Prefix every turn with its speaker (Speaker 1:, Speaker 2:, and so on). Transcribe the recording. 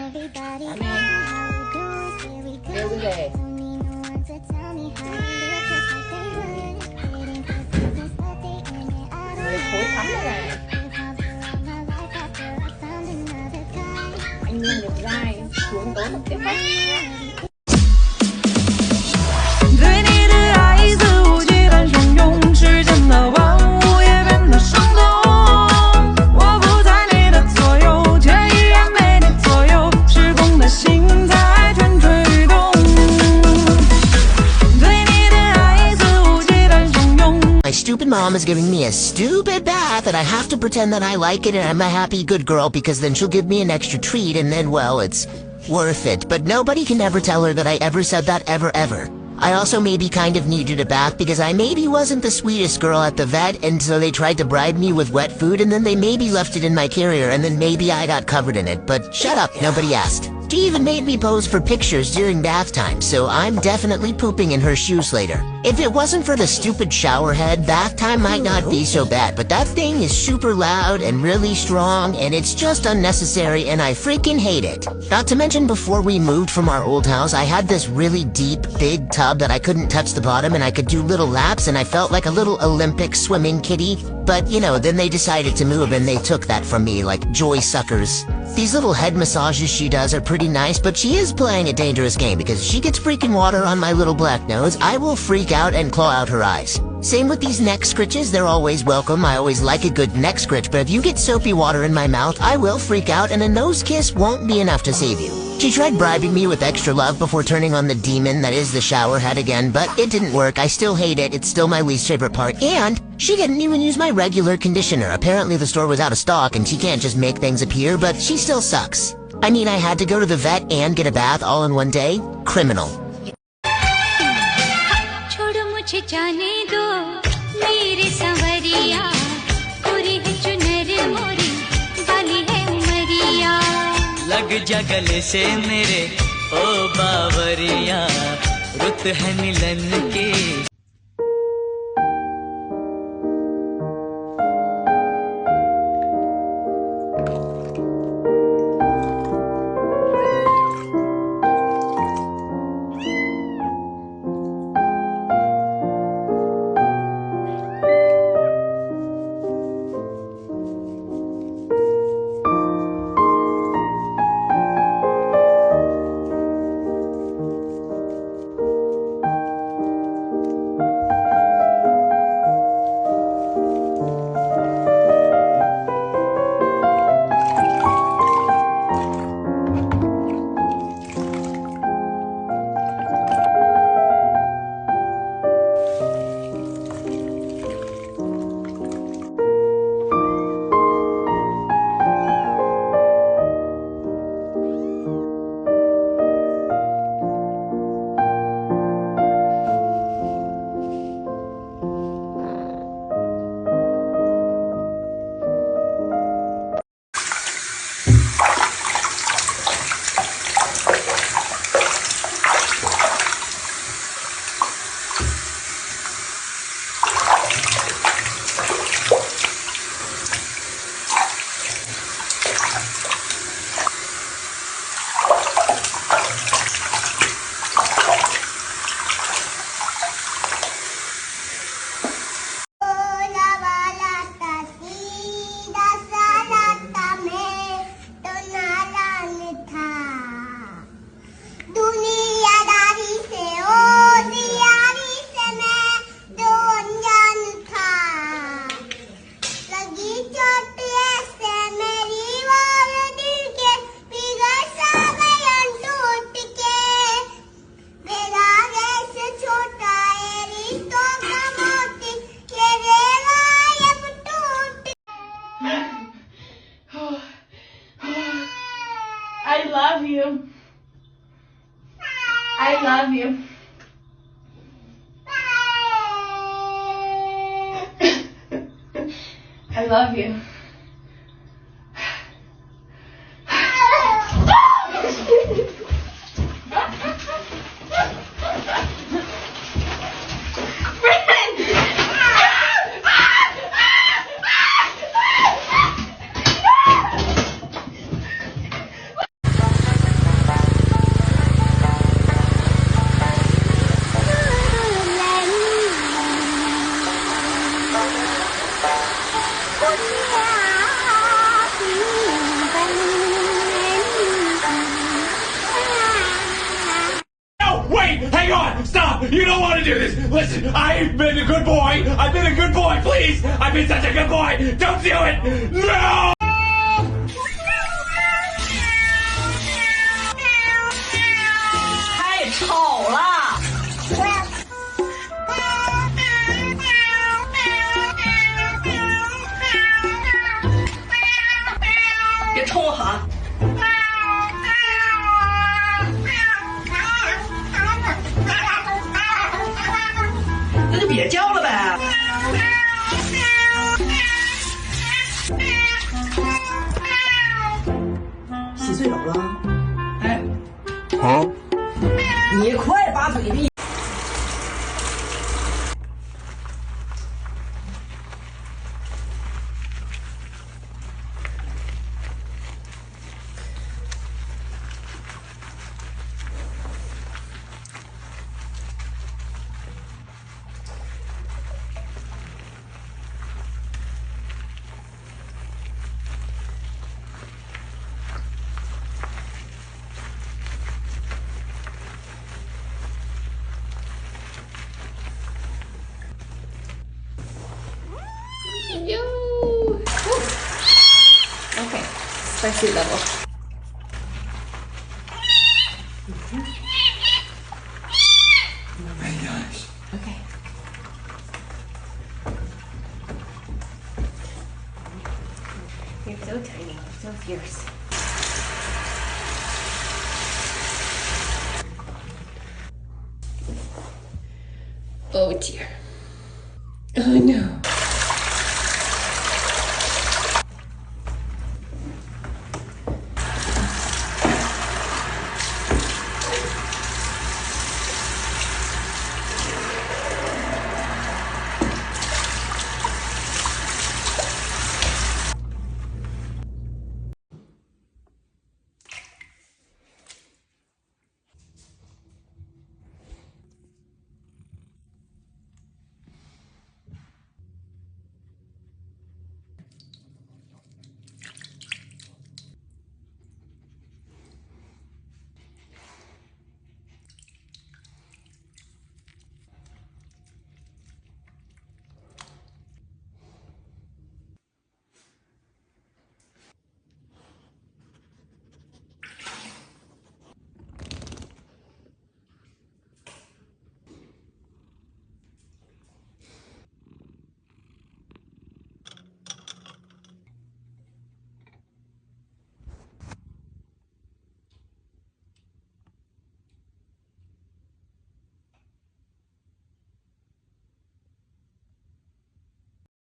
Speaker 1: Every day. Người thối thắm đây này. Anh nhìn được dai xuống tối một tiếp khách.
Speaker 2: 对你的爱肆无忌惮汹涌，世间的万物也变得生动。我不在你的左右，却依然被你左右，失控的心在蠢蠢欲动。对你的爱肆无忌惮汹涌。
Speaker 3: My stupid mom is giving me a stupid bath and I have to pretend that I like it and I'm a happy good girl because then she'll give me an extra treat and then, well, it's worth it. But nobody can ever tell her that I ever said that ever. I also maybe kind of needed a bath because I maybe wasn't the sweetest girl at the vet, and so they tried to bribe me with wet food and then they maybe left it in my carrier and then maybe I got covered in it. But shut up, nobody asked. She even made me pose for pictures during bath time, so I'm definitely pooping in her shoes later. If it wasn't for the stupid shower head, bath time might not be so bad, but that thing is super loud and really strong and it's just unnecessary and I freaking hate it. Not to mention before we moved from our old house, I had this really deep, big tub that I couldn't touch the bottom and I could do little laps and I felt like a little Olympic swimming kitty. But, you know, then they decided to move and they took that from me like joy suckers. These little head massages she does are pretty nice, but she is playing a dangerous game because she gets freaking water on my little black nose, I will freak out and claw out her eyes. Same with these neck scritches, they're always welcome, I always like a good neck scritch, but if you get soapy water in my mouth, I will freak out and a nose kiss won't be enough to save you. She tried bribing me with extra love before turning on the demon that is the shower head again, but it didn't work, I still hate it, it's still my least favorite part, and she didn't even use my regular conditioner. Apparently the store was out of stock and she can't just make things appear, but she still sucks. I mean, I had to go to the vet and get a bath all in one day? Criminal.
Speaker 4: लग जा गले से मेरे ओ बावरिया रुत है मिलन के
Speaker 1: I love you. I love you. I love you.
Speaker 5: you don't want to do this. Listen, I've been a good boy. I've been a good boy. Please, I've been such a good boy. Don't do it. No.
Speaker 1: 太吵了。别冲我喊。那就别叫了呗。
Speaker 6: 洗睡着了？
Speaker 1: 哎，
Speaker 6: 你快把嘴闭！Yo.
Speaker 1: Okay, spicy level.
Speaker 5: Oh my gosh.
Speaker 1: Okay. You're so tiny, so fierce. Oh dear. Oh no.